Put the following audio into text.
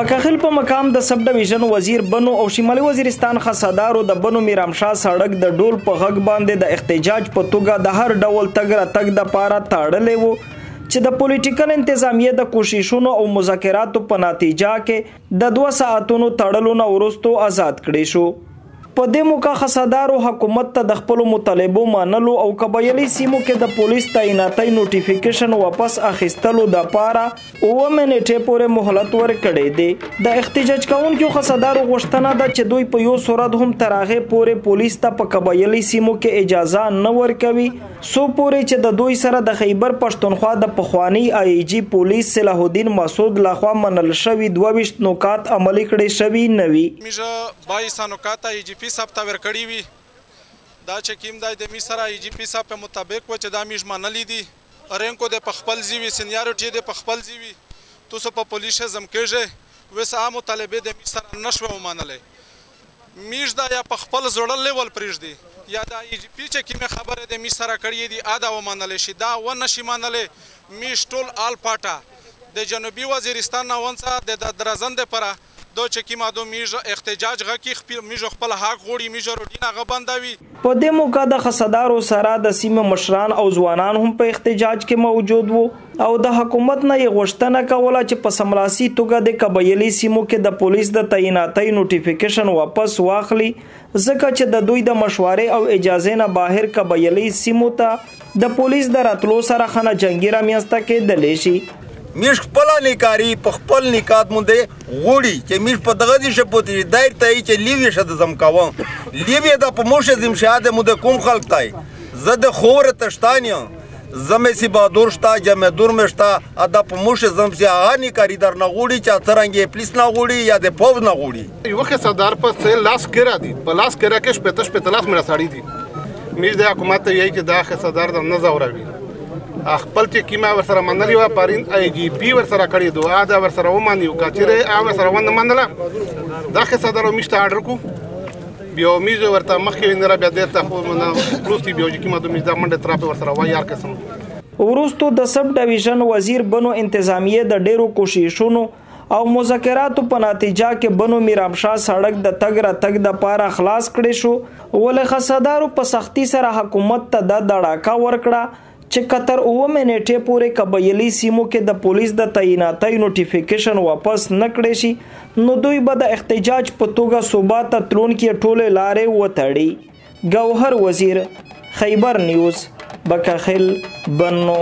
بکخل په مقام د سب ډیویژن وزیر بنو او شمالي وزیرستان خاصه دارو د بنو ميرانشاه سړک د ډول په غږ باندې د احتجاج په توګه د هر ډول تګ راتګ د پاره تاړلې وو چې د پولیټیکل انتظامیه د کوششونو او مذاکراتو په نتیجه کې د 2 ساعتونو تړلو نه وروسته آزاد کړي شو. په دې موقع خاصدارو حکومت ته د خپل مطالبو منلو او قبیلې سیمو کې د پولیس تعیناتي نوټیفیکیشن واپس اخیستلو د پاره 9 منټې پورې مهلت ورکړې دي. د احتجاج کوونکو خاصدارو غوښتنه ده چې دوی په یو صورت هم تراغه پورې پولیس ته په قبیلې سیمو کې اجازه نه ورکوي سو پورې چې د دوی سره د خیبر پښتونخوا د پخوانی آی جی پولیس صلاح الدین مسعود لخوا منل شوی 22 نکات عملي کړي شوی نوي. میجه 22 نکات آی جی پی صاحب ته ورکړی وي دا چې کیم دای د می سره ای جی پی صاحب په مطابق و چې دا میج منلې دي رینکو د پخپل زیوی سینیارټي د پخپل زیوی توسو په پولیس زم کېږي وسه مطالبه د می سره نشو ومنلې میج دا یا پخپل زړل لیول پرېږدي یا دا ای جی پی چې کیمه خبره د می سره کړی دي ادا ومنلې شي دا و نشي منلې میج ټول آل پاټا د جنوبي وزیرستان نه ونڅه د درزند پره دو چې ما دو میج احتجاج غکی میج خپل حق غوړي میج روډینا غبندوي. په دې موقع د خاصدارو سره د سیمه مشران او ځوانان هم په احتجاج کې موجود وو او د حکومت نه یې غوښتنه کوله چې په سملاسي توګه د قبیلې سیمو کې د پولیس د تعیناتي نوټیفیکیشن واپس واخلي ځکه چې د دوی د مشورې او اجازه نه بهر قبیلې سیمو ته د پولیس د راتلو سره خنه جنگي رامنځته کېدلی شي. میش خپل نکاری په خپل نکات مونږ غوړي چې میش په دغه دي شپوتي دایر ته چې لیوی شته زم کاوه لیوی د په موشه زم شاده مونږ کوم خلک تای زده خور تشتانیا زمې سی بادور شتا جمع دور مشتا ادا په موشه زم سی هغه نکاری در نه غوړي چې څنګه پولیس نه غوړي یا د پوز نه غوړي یو خصدار په لاس کرا دي په لاس کرا کې شپته لاس مړه ساړي دي میش د حکومت یې کې دا خصدار د نه زوروي خپل چې کیما ورسره منلې و پارین ای جی پی ورسره کړی دوه دا ورسره ومانیو کچره او ورسره ونه منله دا خصدارو میشته آرډر کو بیا میز ورته مخکې نه را بیا درته خو نه پروستي بیا چې کیما د میز د منډه تراپ ورسره و یار قسم ورستو د سب ډیویژن وزیر بنو انتظامیه د ډیرو کوششونو او مذاکراتو په نتیجه کې بنو ميرانشاه سړک د تګ را تګ د پاره خلاص کړي شو ولې خاصدارو په سختی سره حکومت ته د دړاکا ورکړه چې کتر 9 منټې پورې قبیلې سیمو کې د پولیس د تعیناتي نوټیفیکیشن واپس نه کړي شي نو دوی به د احتجاج په توګه صوبا ته تلونکي ټوله لارې وتړي. ګوهر وزیر، خیبر نیوز، بکخل، بنو.